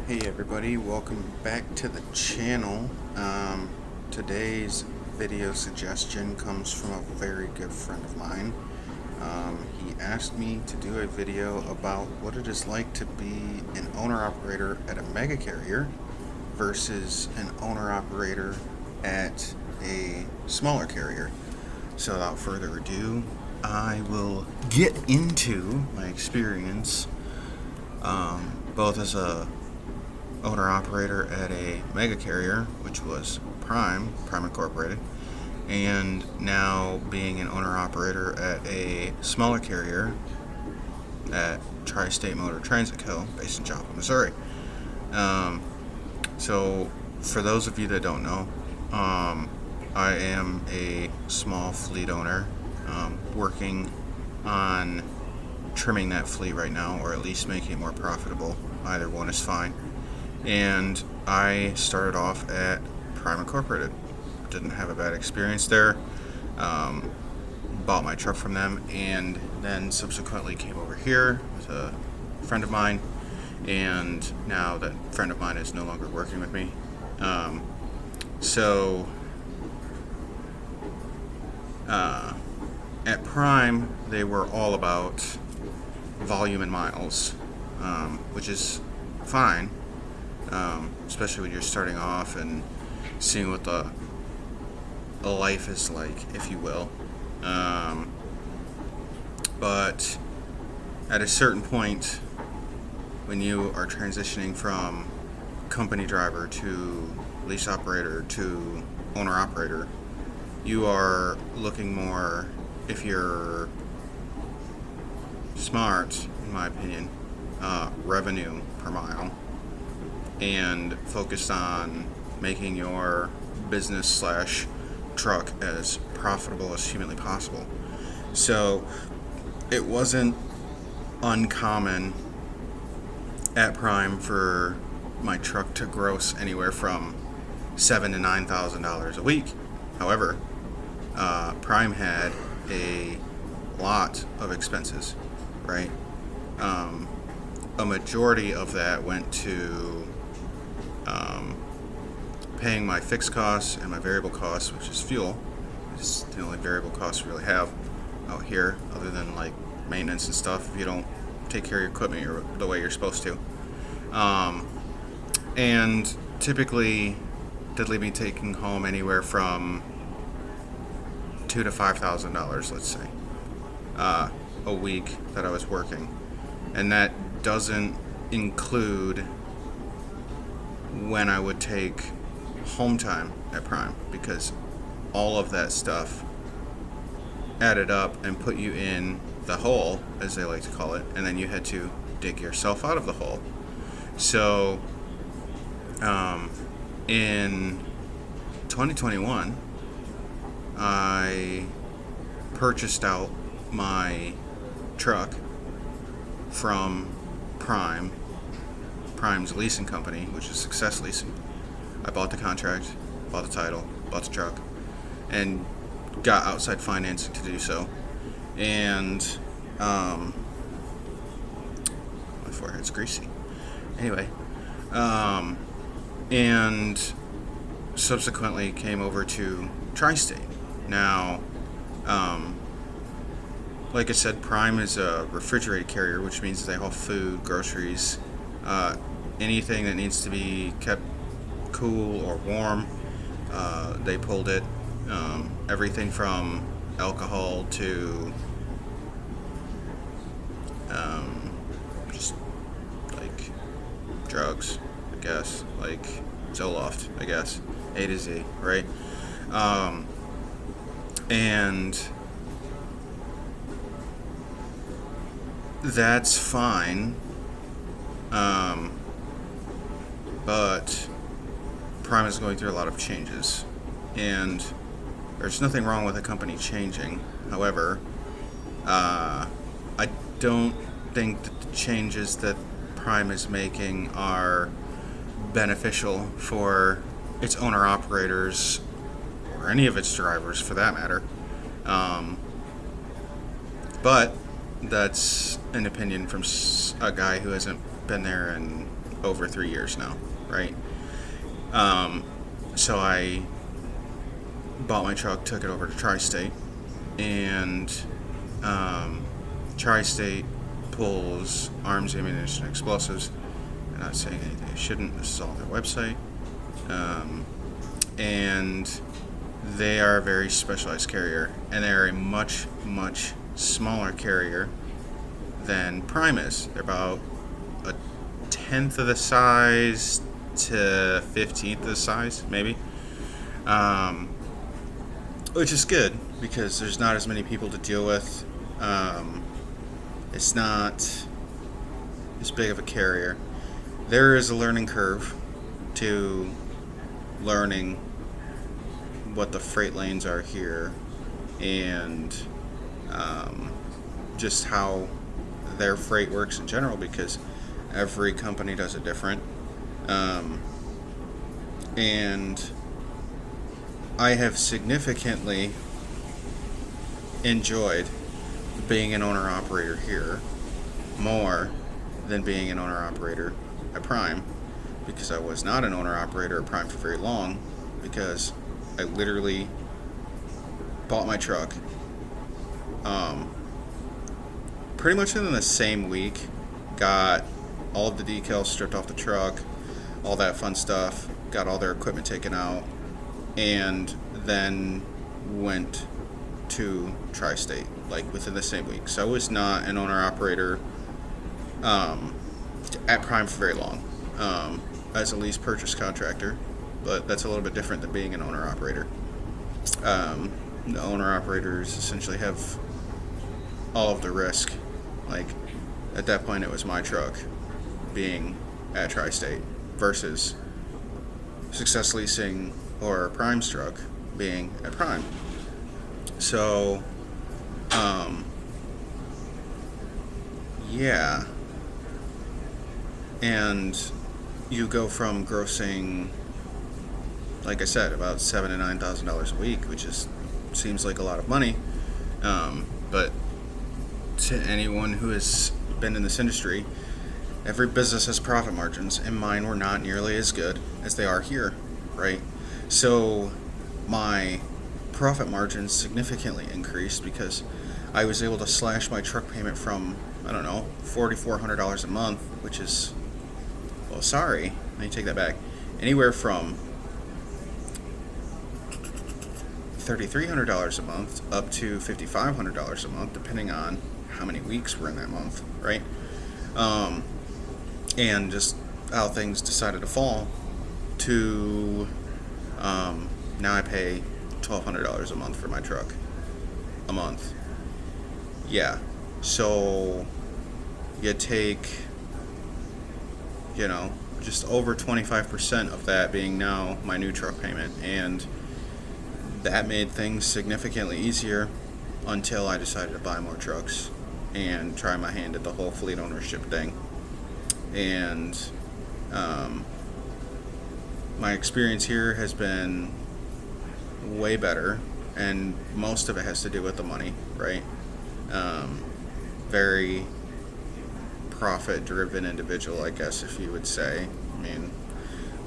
Hey everybody, welcome back to the channel. Today's video suggestion comes from a very good friend of mine. He asked me to do a video about what it is like to be an owner-operator at a mega carrier versus an owner-operator at a smaller carrier. So without further ado, I will get into my experience both as a owner operator at a mega carrier, which was Prime Incorporated, and now being an owner operator at a smaller carrier at Tristate Motor Transit Co. based in Joplin, Missouri. So for those of you that don't know, I am a small fleet owner, working on trimming that fleet right now, or at least making it more profitable. Either one is fine. And I started off at Prime Incorporated. Didn't have a bad experience there. Bought my truck from them, and then subsequently came over here with a friend of mine. And now that friend of mine is no longer working with me. So at Prime, they were all about volume and miles, which is fine. Especially when you're starting off and seeing what the life is like, if you will. But at a certain point, when you are transitioning from company driver to lease operator to owner operator, you are looking more, if you're smart, in my opinion, revenue per mile, and focused on making your business slash truck as profitable as humanly possible. So it wasn't uncommon at Prime for my truck to gross anywhere from $7,000 to $9,000 a week. However, Prime had a lot of expenses, right? A majority of that went to paying my fixed costs and my variable costs, which is fuel. It's the only variable costs we really have out here, other than like maintenance and stuff, if you don't take care of your equipment the way you're supposed to. And typically did leave me taking home anywhere from $2,000 to $5,000, let's say, a week that I was working. And that doesn't include when I would take home time at Prime, because all of that stuff added up and put you in the hole, as they like to call it, and then you had to dig yourself out of the hole. So in 2021, I purchased out my truck from Prime's leasing company, which is Success Leasing. I bought the contract, bought the title, bought the truck, and got outside financing to do so. And my forehead's greasy. Anyway, and subsequently came over to Tri-State. Now, like I said, Prime is a refrigerated carrier, which means they haul food, groceries, anything that needs to be kept cool or warm. They pulled it. Everything from alcohol to just like drugs, I guess, like Zoloft, I guess, A to Z, right? And that's fine, but Prime is going through a lot of changes, and there's nothing wrong with a company changing. However, I don't think that the changes that Prime is making are beneficial for its owner operators, or any of its drivers for that matter. But that's an opinion from a guy who hasn't been there in over 3 years now, right? So I bought my truck, took it over to Tristate, and Tristate pulls arms, ammunition, explosives. I'm not saying they shouldn't. This is all their website, and they are a very specialized carrier, and they're a much, much smaller carrier than Prime is. They're about a tenth of the size to 15th of the size, maybe. Which is good because there's not as many people to deal with. It's not as big of a carrier. There is a learning curve to learning what the freight lanes are here and just how their freight works in general, because every company does it different. And I have significantly enjoyed being an owner-operator here more than being an owner-operator at Prime, because I was not an owner-operator at Prime for very long, because I literally bought my truck pretty much in the same week, got all of the decals stripped off the truck, all that fun stuff, got all their equipment taken out, and then went to Tri-State, like within the same week. So I was not an owner-operator at Prime for very long, as a lease purchase contractor, but that's a little bit different than being an owner-operator. The owner-operators essentially have all of the risk. Like, at that point, it was my truck being at Tri-State versus Success Leasing or Prime's truck being at Prime. So, yeah. And you go from grossing, like I said, about $7,000 to $9,000 a week, which is seems like a lot of money. But to anyone who has been in this industry, every business has profit margins, and mine were not nearly as good as they are here, right? So my profit margins significantly increased because I was able to slash my truck payment from, I don't know, $4,400 a month, which is, well, sorry, let me take that back, anywhere from $3,300 a month up to $5,500 a month, depending on how many weeks were in that month, right? And just how things decided to fall to now I pay $1,200 a month for my truck a month. Yeah, so you take, just over 25% of that being now my new truck payment, and that made things significantly easier until I decided to buy more trucks and try my hand at the whole fleet ownership thing. And my experience here has been way better, and most of it has to do with the money, right? Very profit-driven individual, I guess, if you would say. I mean,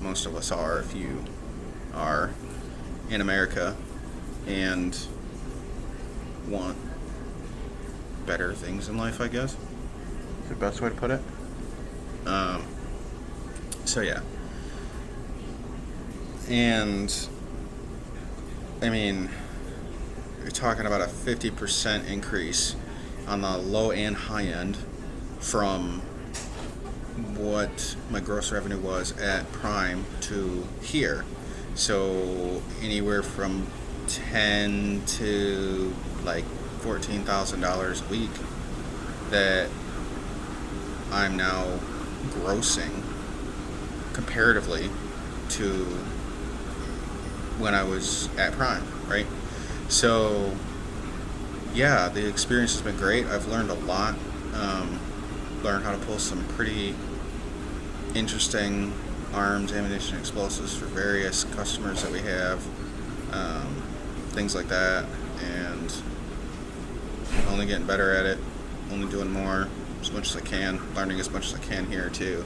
most of us are, if you are in America and want better things in life, I guess is the best way to put it. So yeah, and I mean, you're talking about a 50% increase on the low and high end from what my gross revenue was at Prime to here. So anywhere from $10,000 to like $14,000 a week that I'm now grossing comparatively to when I was at Prime, right? So yeah, the experience has been great. I've learned a lot. Learned how to pull some pretty interesting arms, ammunition, explosives for various customers that we have, things like that, and only getting better at it, only doing more as much as I can, learning as much as I can here too.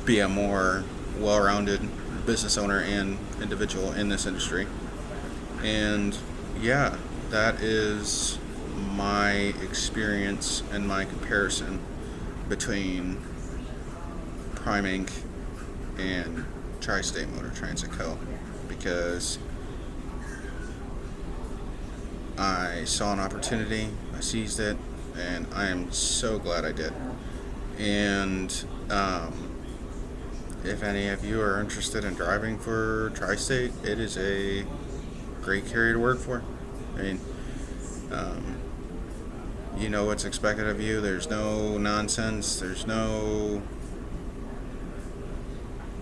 be a more well-rounded business owner and individual in this industry. And yeah, that is my experience and my comparison between Prime Inc. and Tristate Motor Transit Co. Because I saw an opportunity, I seized it, and I am so glad I did. And if any of you are interested in driving for Tri-State, it is a great carrier to work for. I mean, you know what's expected of you. There's no nonsense. There's no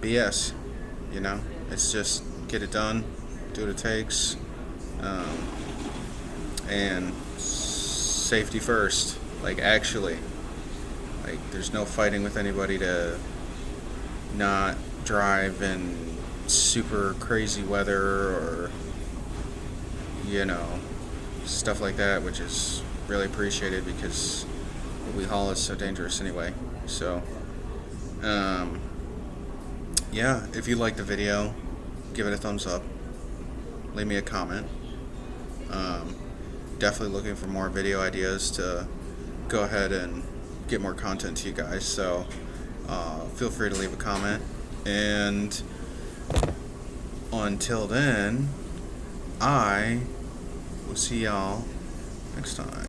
BS. It's just get it done, do what it takes, and safety first. Actually, there's no fighting with anybody to not drive in super crazy weather or stuff like that, which is really appreciated because what we haul is so dangerous anyway. So yeah, if you like the video, give it a thumbs up, leave me a comment. Definitely looking for more video ideas to go ahead and get more content to you guys, so feel free to leave a comment. And until then, I will see y'all next time.